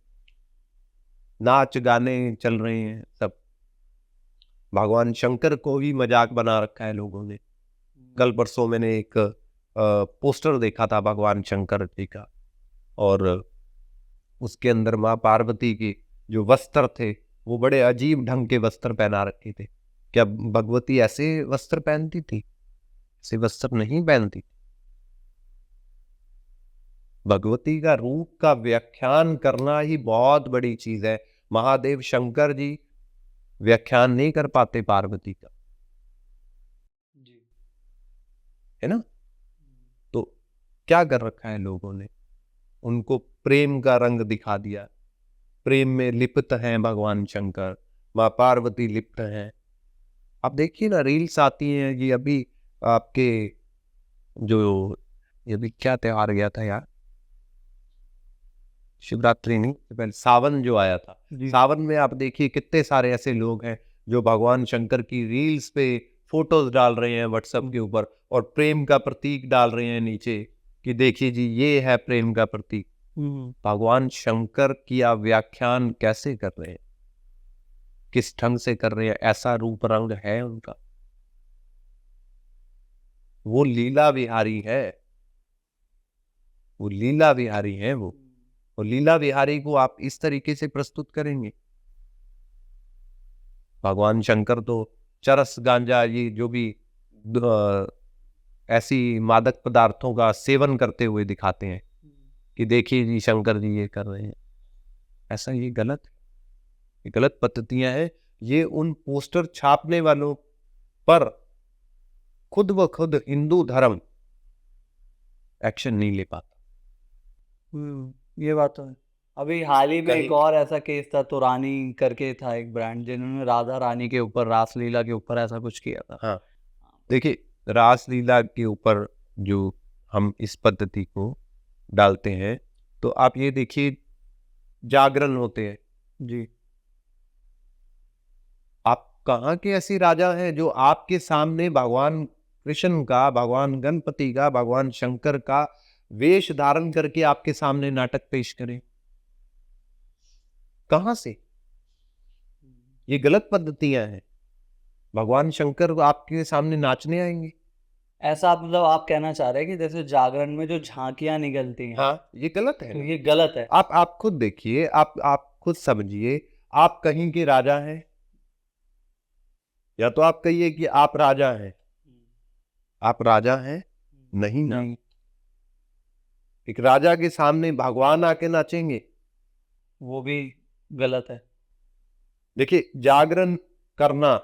नाच गाने चल रहे हैं सब। भगवान शंकर को भी मजाक बना रखा है लोगों ने। कल परसों मैंने एक पोस्टर देखा था भगवान शंकर जी का, और उसके अंदर माँ पार्वती के जो वस्त्र थे वो बड़े अजीब ढंग के वस्त्र पहना रखे थे। क्या भगवती ऐसे वस्त्र पहनती थी? ऐसे वस्त्र नहीं पहनती। भगवती का रूप का व्याख्यान करना ही बहुत बड़ी चीज है। महादेव शंकर जी व्याख्यान नहीं कर पाते पार्वती का, है ना? तो क्या कर रखा है लोगों ने? उनको प्रेम का रंग दिखा दिया। प्रेम में लिप्त हैं भगवान शंकर, माँ पार्वती लिप्त हैं। आप देखिए ना, रील्स आती हैं। ये अभी आपके जो, ये अभी क्या त्योहार गया था यार, शिवरात्रि नहीं, पहले सावन जो आया था, सावन में आप देखिए कितने सारे ऐसे लोग हैं जो भगवान शंकर की रील्स पे फोटोज डाल रहे हैं व्हाट्सएप के ऊपर, और प्रेम का प्रतीक डाल रहे हैं नीचे कि देखिए जी, ये है प्रेम का प्रतीक। भगवान शंकर की आप व्याख्यान कैसे कर रहे हैं? किस ढंग से कर रहे हैं? ऐसा रूप रंग है उनका? वो लीला विहारी है, वो लीला विहारी है वो। और लीला विहारी को आप इस तरीके से प्रस्तुत करेंगे? भगवान शंकर तो चरस गांजा, ये जो भी ऐसी मादक पदार्थों का सेवन करते हुए दिखाते हैं कि देखिए जी, शंकर जी ये कर रहे हैं। ऐसा, ये गलत है, ये गलत पद्धतियां हैं। ये उन पोस्टर छापने वालों पर खुद व खुद हिंदू धर्म एक्शन नहीं ले पाता। ये बात तो है। अभी हाल ही में एक और ऐसा केस था, तुरानी करके था एक ब्रांड, जिन्होंने राधा रानी के ऊपर, रासलीला के ऊपर ऐसा कुछ किया था। हाँ, देखिए, रासलीला के ऊपर जो हम इस पद्धति को डालते हैं, तो आप ये देखिए, जागरण होते हैं जी। आप कहाँ के ऐसी राजा हैं जो आपके सामने भगवान कृष्ण का, भगवान गणपति का, भगवान शंकर का वेश धारण करके आपके सामने नाटक पेश करें? कहां से? ये गलत पद्धतियां हैं। भगवान शंकर आपके सामने नाचने आएंगे? ऐसा मतलब आप कहना चाह रहे हैं कि जैसे जागरण में जो झांकियां निकलती हैं, हाँ, ये गलत है। तो ये गलत है। आप खुद देखिए, आप खुद समझिए। आप कहीं के राजा हैं, या तो आप कहिए कि आप राजा हैं। आप राजा हैं नहीं ना। नहीं, एक राजा के सामने भगवान आके नाचेंगे? वो भी गलत है। देखिए, जागरण करना,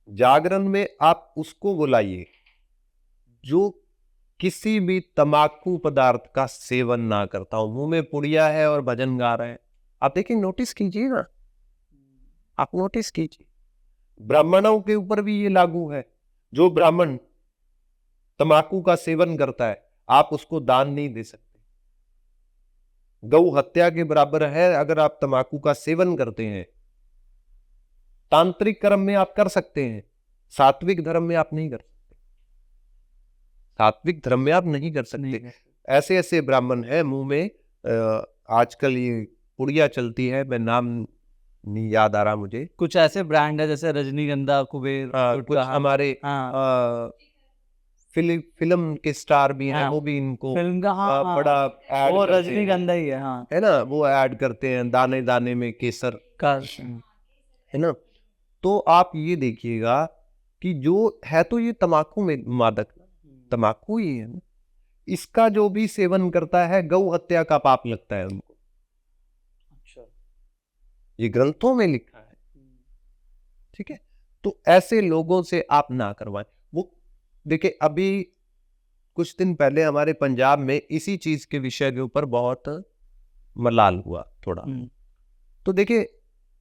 जागरण में आप उसको बुलाइए जो किसी भी तम्बाकू पदार्थ का सेवन ना करता हो, मुंह में पुड़िया है और भजन गा रहे हैं। आप देखिए, नोटिस कीजिए ना, आप नोटिस कीजिए। ब्राह्मणों के ऊपर भी ये लागू है। जो ब्राह्मण तम्बाकू का सेवन करता है, आप उसको दान नहीं दे सकते। गौ हत्या के बराबर है अगर आप तम्बाकू का सेवन करते हैं। तांत्रिक कर्म में आप कर सकते हैं, सात्विक धर्म में आप नहीं कर सकते। सात्विक धर्म में आप नहीं कर सकते। नहीं, ऐसे ऐसे ब्राह्मण हैं, मुंह में आजकल ये पुड़िया चलती है, मैं नाम नहीं याद आ रहा मुझे। कुछ ऐसे ब्रांड है जैसे रजनीगंधा, कुबेर, कुछ गुटखा। हमारे हाँ, फिल्म के स्टार भी हैं, हाँ, वो भी इनको फिल्म का, हाँ, हाँ, बड़ा ऐड वो करते हैं, रजनीगंधा ही है, हाँ, है ना। वो ऐड करते हैं दाने दाने में केसर, का। है ना। तो आप ये देखिएगा कि जो है तो ये तम्बाकू में मादक, तम्बाकू ही है ना। इसका जो भी सेवन करता है, गौ हत्या का पाप लगता है उनको। अच्छा। ये ग्रंथों में लिखा है, ठीक है। तो ऐसे लोगों से आप ना करवाएं। वो देखिए, अभी कुछ दिन पहले हमारे पंजाब में इसी चीज के विषय के ऊपर बहुत मलाल हुआ थोड़ा। तो देखिए,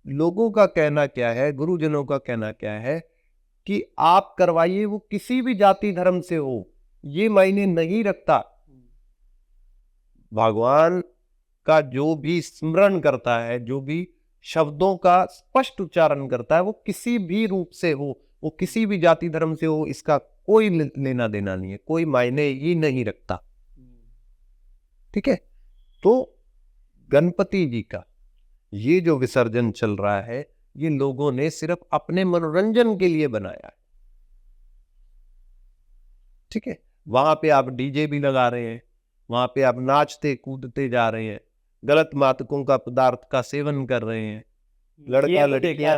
लोगों का कहना क्या है, गुरुजनों का कहना क्या है कि आप करवाइए, वो किसी भी जाति धर्म से हो, ये मायने नहीं रखता। भगवान का जो भी स्मरण करता है, जो भी शब्दों का स्पष्ट उच्चारण करता है, वो किसी भी रूप से हो, वो किसी भी जाति धर्म से हो, इसका कोई लेना देना नहीं है, कोई मायने ही नहीं रखता। ठीक है। तो गणपति जी का ये जो विसर्जन चल रहा है, ये लोगों ने सिर्फ अपने मनोरंजन के लिए बनाया है। ठीक है। वहां पे आप डीजे भी लगा रहे हैं, वहां पे आप नाचते कूदते जा रहे हैं, गलत मादकों का पदार्थ का सेवन कर रहे हैं। लड़का लड़कियां,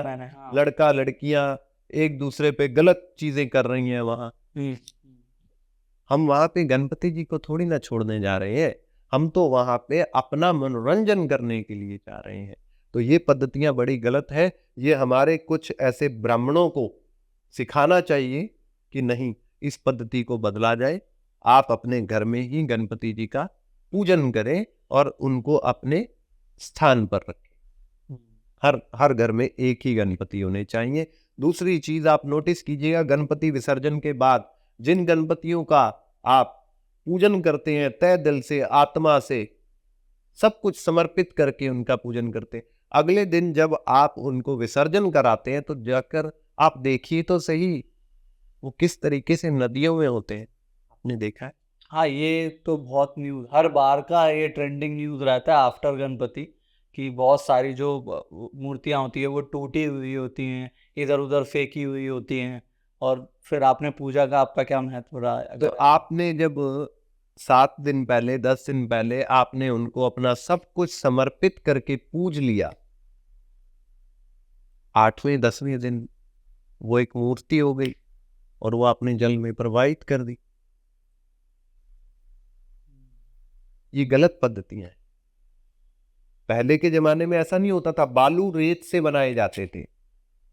लड़का लड़कियां एक दूसरे पे गलत चीजें कर रही हैं वहां। हम वहां पे गणपति जी को थोड़ी ना छोड़ने जा रहे हैं, हम तो वहां पे अपना मनोरंजन करने के लिए जा रहे हैं। तो ये पद्धतियां बड़ी गलत है। ये हमारे कुछ ऐसे ब्राह्मणों को सिखाना चाहिए कि नहीं, इस पद्धति को बदला जाए। आप अपने घर में ही गणपति जी का पूजन करें और उनको अपने स्थान पर रखें। हर घर में एक ही गणपति होने चाहिए। दूसरी चीज आप नोटिस कीजिएगा, गणपति विसर्जन के बाद जिन गणपतियों का आप पूजन करते हैं, तय दिल से, आत्मा से, सब कुछ समर्पित करके उनका पूजन करते हैं, अगले दिन जब आप उनको विसर्जन कराते हैं तो जाकर आप देखिए तो सही, वो किस तरीके से नदियों में होते हैं। आपने देखा है? हाँ, ये तो बहुत न्यूज़, हर बार का ये ट्रेंडिंग न्यूज़ रहता है आफ्टर गणपति, कि बहुत सारी जो मूर्तियाँ होती है वो टूटी हुई होती हैं, इधर उधर फेंकी हुई होती हैं। और फिर आपने पूजा का आपका क्या महत्व रहा है? तो आपने जब 7 दिन पहले, 10 दिन पहले आपने उनको अपना सब कुछ समर्पित करके पूज लिया, 8वें 10वें दिन वो एक मूर्ति हो गई और वो आपने जल में प्रवाहित कर दी। ये गलत पद्धतियां हैं। पहले के जमाने में ऐसा नहीं होता था, बालू रेत से बनाए जाते थे।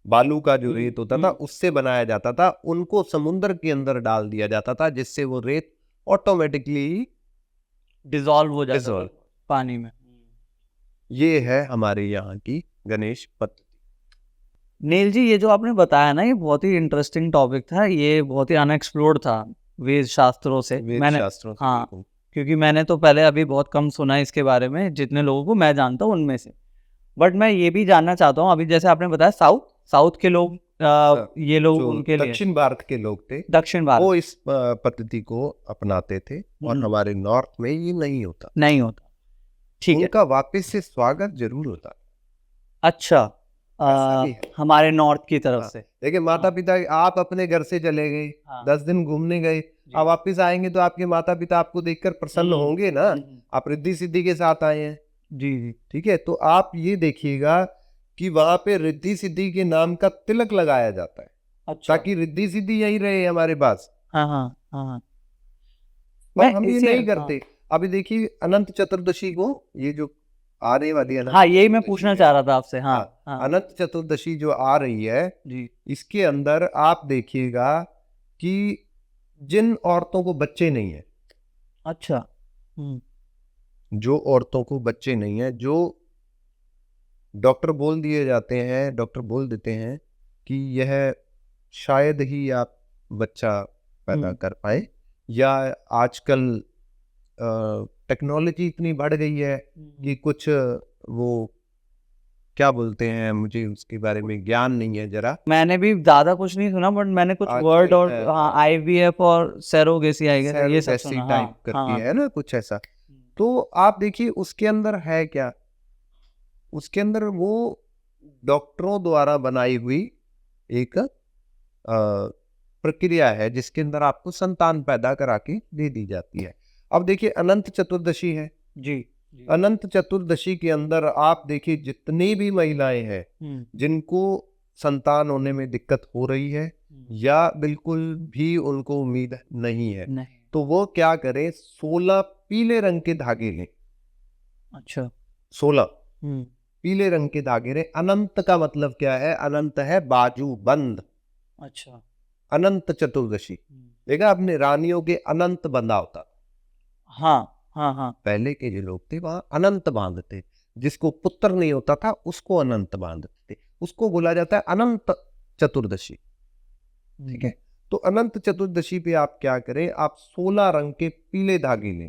बालू का जो रेत होता था उससे बनाया जाता था, उनको समुद्र के अंदर डाल दिया जाता था, जिससे वो रेत ऑटोमेटिकली डिसॉल्व हो जाता था पानी में। ये है हमारे यहाँ की गणेश पद्धति। नील जी, ये जो आपने बताया ना, ये बहुत ही इंटरेस्टिंग टॉपिक था, ये बहुत ही अनएक्सप्लोर्ड था वेद शास्त्रों से। मैंने, हाँ, क्योंकि मैंने तो पहले अभी बहुत कम सुना है इसके बारे में, जितने लोगों को मैं जानता हूँ उनमें से। बट मैं ये भी जानना चाहता हूँ, अभी जैसे आपने बताया साउथ के लोग, ये लोग उनके लिए, दक्षिण भारत के लोग थे, दक्षिण भारत, वो इस पद्धति को अपनाते थे, और हमारे नॉर्थ में ये नहीं होता। ठीक है। उनका वापस से स्वागत जरूर होता। अच्छा, हमारे नॉर्थ की तरफ से। देखिए, माता पिता, आप अपने घर से चले गए, 10 दिन घूमने गए, आप वापिस आएंगे तो आपके माता पिता आपको देखकर प्रसन्न होंगे ना। आप रिद्धि सिद्धि के साथ आए हैं। जी जी। ठीक है। तो आप ये देखिएगा कि वहां पे रिद्धि सिद्धि के नाम का तिलक लगाया जाता है, अच्छा। ताकि रिद्धि सिद्धि यही रहे हमारे पास। हाँ हाँ हाँ हाँ। पर मैं हम ये इसे नहीं हाँ करते। अभी देखिए अनंत चतुर्दशी को, ये जो आने वाली अनंत हाँ, यही मैं चतुर्दशी पूछना है, चाह रहा था आपसे। हाँ हाँ, हाँ अनंत चतुर्दशी जो आ रही है, जी। इसके अंदर आप देखिएगा कि जिन औरतों को बच्चे नहीं है, अच्छा। हम्म जो औरतों को बच्चे नहीं है, जो डॉक्टर बोल दिए जाते हैं, डॉक्टर बोल देते हैं कि यह शायद ही आप बच्चा पैदा कर पाए, या आजकल टेक्नोलॉजी इतनी बढ़ गई है कि कुछ वो क्या बोलते हैं, मुझे उसके बारे में ज्ञान नहीं है जरा। मैंने भी ज्यादा कुछ नहीं सुना, बट मैंने कुछ वर्ड आजकल और हाँ आईवीएफ और सेरोगेसी आई गेस ये सब सैरोगेसी सुना। हाँ टाइप करती हाँ। है ना कुछ ऐसा। तो आप देखिए उसके अंदर है क्या, उसके अंदर वो डॉक्टरों द्वारा बनाई हुई एक प्रक्रिया है जिसके अंदर आपको संतान पैदा करा के दे दी जाती है। अब देखिए अनंत चतुर्दशी है, जी जी। अनंत चतुर्दशी के अंदर आप देखिए जितनी भी महिलाएं हैं जिनको संतान होने में दिक्कत हो रही है या बिल्कुल भी उनको उम्मीद नहीं है, नहीं। तो वो क्या करें, 16 पीले रंग के धागे लें। अच्छा। 16 हम्म पीले रंग के धागे लें। अनंत का मतलब क्या है, अनंत है बाजू बंद। अच्छा। अनंत चतुर्दशी देखा आपने, रानियों के अनंत बंधा होता था। हाँ हाँ हाँ। पहले के जो लोग थे वहां अनंत बांधते, जिसको पुत्र नहीं होता था उसको अनंत बांधते थे, उसको बोला जाता है अनंत चतुर्दशी। ठीक है, तो अनंत चतुर्दशी पे आप क्या करें, आप 16 रंग के पीले धागे लें।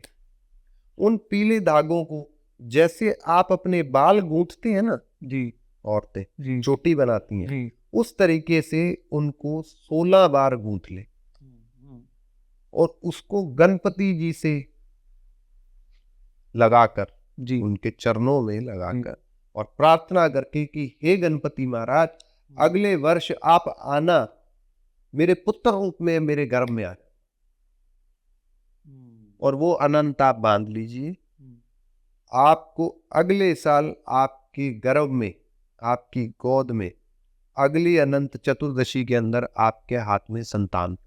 उन पीले धागों को जैसे आप अपने बाल गूंथते हैं ना, जी औरतें जी चोटी बनाती हैं, जी। उस तरीके से उनको 16 बार गूंथ लें और उसको गणपति जी से लगाकर, जी उनके चरणों में लगाकर और प्रार्थना करके कि हे गणपति महाराज, अगले वर्ष आप आना, मेरे पुत्र रूप में मेरे गर्भ में आना। और वो अनंत आप बांध लीजिए। आपको अगले साल आपके गर्भ में, आपकी गोद में, अगली अनंत चतुर्दशी के अंदर आपके हाथ में संतान।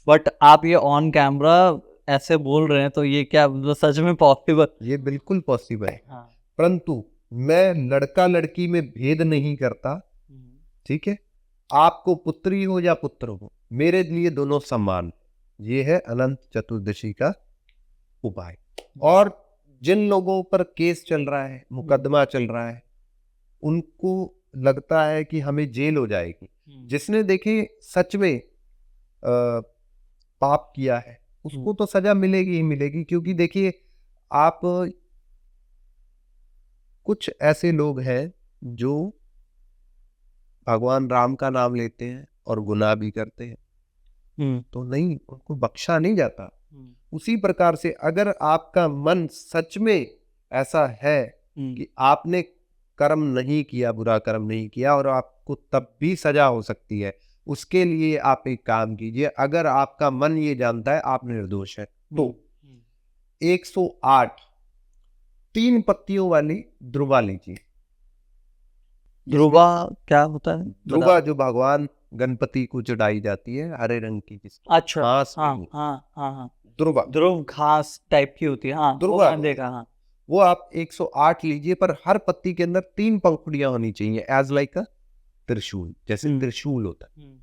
बट आप ये ऑन कैमरा ऐसे बोल रहे हैं, तो ये क्या मतलब सच में पॉसिबल? ये बिल्कुल पॉसिबल है, हाँ। परंतु मैं लड़का लड़की में भेद नहीं करता। ठीक है, आपको पुत्री हो या पुत्र हो, मेरे लिए दोनों समान। ये है अनंत चतुर्दशी का उपाय। और जिन लोगों पर केस चल रहा है, मुकदमा चल रहा है, उनको लगता है कि हमें जेल हो जाएगी, जिसने देखिए सच में पाप किया है उसको तो सजा मिलेगी ही मिलेगी। क्योंकि देखिए आप, कुछ ऐसे लोग हैं जो भगवान राम का नाम लेते हैं और गुनाह भी करते हैं, तो नहीं, उनको बख्शा नहीं जाता। उसी प्रकार से अगर आपका मन सच में ऐसा है कि आपने कर्म नहीं किया, बुरा कर्म नहीं किया, और आपको तब भी सजा हो सकती है, उसके लिए आप एक काम कीजिए। अगर आपका मन ये जानता है आप निर्दोष है, तो 108 3 पत्तियों वाली ध्रुवा लीजिए। ध्रुवा क्या होता है? ध्रुवा जो भगवान गणपति को चढ़ाई जाती है, हरे रंग की, जिसकी अच्छा। घास हाँ नहीं, हाँ हाँ हाँ। ध्रुवा, ध्रुव घास टाइप की होती है। हाँ वो ध्रुवा मैंने देखा। हाँ। वो आप 108 लीजिए, पर हर पत्ती के अंदर 3 पंखुड़ियां होनी चाहिए, एज लाइक अ त्रिशूल, जैसे त्रिशूल होता है।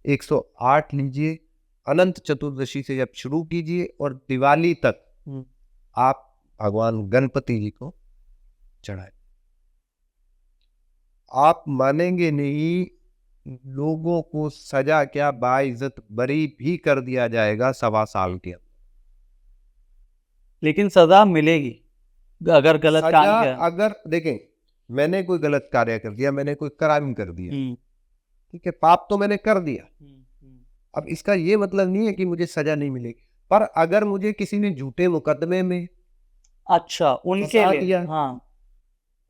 108 लीजिए, अनंत चतुर्दशी से जब शुरू कीजिए और दिवाली तक आप भगवान गणपति जी को चढ़ाए। आप मानेंगे नहीं, लोगों को सजा क्या, बाइज्जत बरी भी कर दिया जाएगा 1.25 साल के अंदर। लेकिन सजा मिलेगी अगर गलत सजा, काम किया। अगर देखें मैंने कोई गलत कार्य कर दिया, मैंने कोई क्राइम कर दिया, ठीक है, पाप तो मैंने कर दिया, अब इसका ये मतलब नहीं है कि मुझे सजा नहीं मिलेगी। पर अगर मुझे किसी ने झूठे मुकदमे में अच्छा उनके फंसा लिए। दिया, हाँ।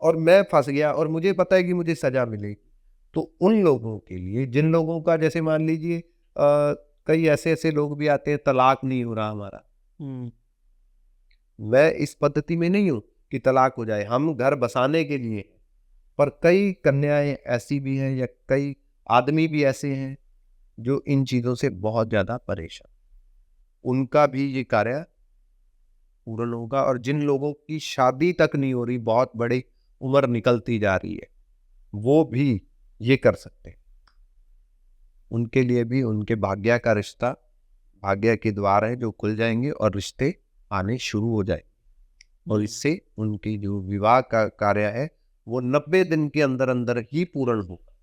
और मैं फंस गया और मुझे पता है कि मुझे सजा मिलेगी, तो उन लोगों के लिए, जिन लोगों का जैसे मान लीजिए कई ऐसे ऐसे लोग भी आते हैं, तलाक नहीं हो रहा हमारा, मैं इस पद्धति में नहीं हूं, कि तलाक हो जाए, हम घर बसाने के लिए हैं। पर कई कन्याएं ऐसी भी हैं या कई आदमी भी ऐसे हैं जो इन चीजों से बहुत ज्यादा परेशान, उनका भी ये कार्य पूर्ण होगा। और जिन लोगों की शादी तक नहीं हो रही, बहुत बड़ी उम्र निकलती जा रही है, वो भी ये कर सकते हैं। उनके लिए भी उनके भाग्य का रिश्ता, भाग्य के द्वार है जो खुल जाएंगे और रिश्ते आने शुरू हो जाएंगे। और इससे उनकी जो विवाह का कार्य है वो 90 दिन के अंदर अंदर ही पूर्ण होगा।